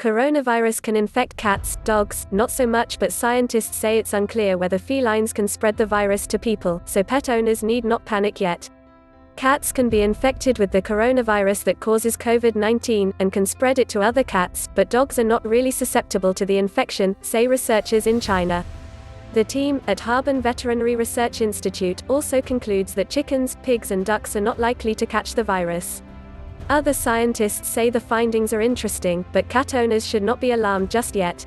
Coronavirus can infect cats, dogs, not so much, but scientists say it's unclear whether felines can spread the virus to people, so pet owners need not panic yet. Cats can be infected with the coronavirus that causes COVID-19, and can spread it to other cats, but dogs are not really susceptible to the infection, say researchers in China. The team, at Harbin Veterinary Research Institute, also concludes that chickens, pigs and ducks are not likely to catch the virus. Other scientists say the findings are interesting, but cat owners should not be alarmed just yet.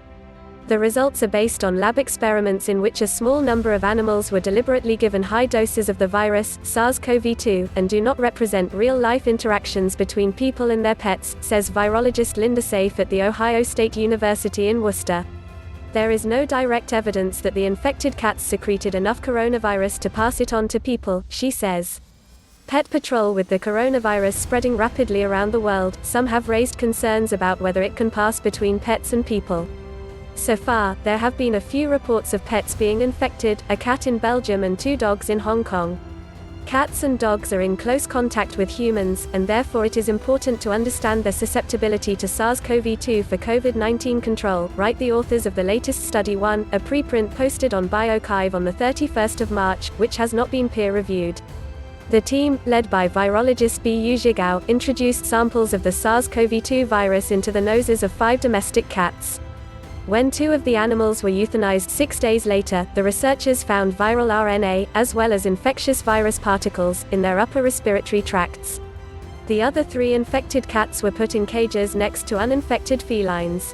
The results are based on lab experiments in which a small number of animals were deliberately given high doses of the virus, SARS-CoV-2, and do not represent real-life interactions between people and their pets, says virologist Linda Safe at The Ohio State University in Worcester. There is no direct evidence that the infected cats secreted enough coronavirus to pass it on to people, she says. Pet Patrol. With the coronavirus spreading rapidly around the world, some have raised concerns about whether it can pass between pets and people. So far, there have been a few reports of pets being infected, a cat in Belgium and 2 dogs in Hong Kong. Cats and dogs are in close contact with humans, and therefore it is important to understand their susceptibility to SARS-CoV-2 for COVID-19 control, write the authors of the latest Study 1, a preprint posted on bioRxiv on the 31st of March, which has not been peer-reviewed. The team, led by virologist Bi Yuzhigao, introduced samples of the SARS-CoV-2 virus into the noses of 5 domestic cats. When 2 of the animals were euthanized 6 days later, the researchers found viral RNA, as well as infectious virus particles, in their upper respiratory tracts. The other 3 infected cats were put in cages next to uninfected felines.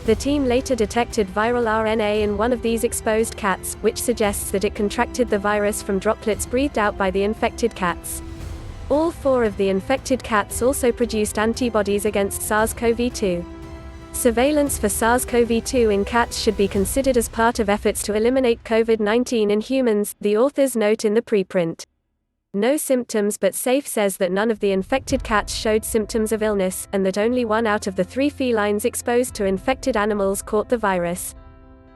The team later detected viral RNA in one of these exposed cats, which suggests that it contracted the virus from droplets breathed out by the infected cats. All 4 of the infected cats also produced antibodies against SARS-CoV-2. Surveillance for SARS-CoV-2 in cats should be considered as part of efforts to eliminate COVID-19 in humans, the authors note in the preprint. No symptoms, but Safe says that none of the infected cats showed symptoms of illness, and that only 1 out of the 3 felines exposed to infected animals caught the virus.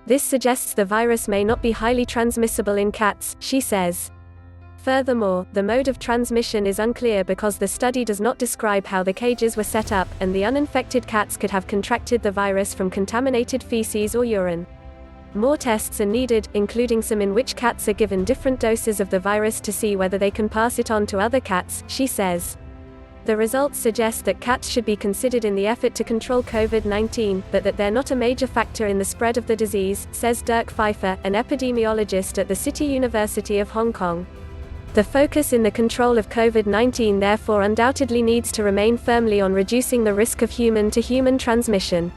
This suggests the virus may not be highly transmissible in cats, she says. Furthermore, the mode of transmission is unclear because the study does not describe how the cages were set up, and the uninfected cats could have contracted the virus from contaminated feces or urine. More tests are needed, including some in which cats are given different doses of the virus to see whether they can pass it on to other cats, she says. The results suggest that cats should be considered in the effort to control COVID-19, but that they're not a major factor in the spread of the disease, says Dirk Pfeiffer, an epidemiologist at the City University of Hong Kong. The focus in the control of COVID-19 therefore undoubtedly needs to remain firmly on reducing the risk of human-to-human transmission.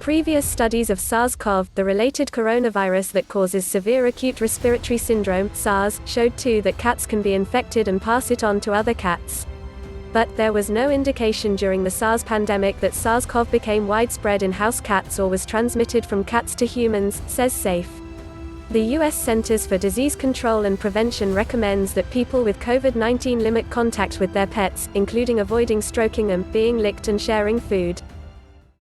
Previous studies of SARS-CoV, the related coronavirus that causes severe acute respiratory syndrome, SARS, showed too that cats can be infected and pass it on to other cats. But there was no indication during the SARS pandemic that SARS-CoV became widespread in house cats or was transmitted from cats to humans, says Safe. The U.S. Centers for Disease Control and Prevention recommends that people with COVID-19 limit contact with their pets, including avoiding stroking them, being licked and sharing food.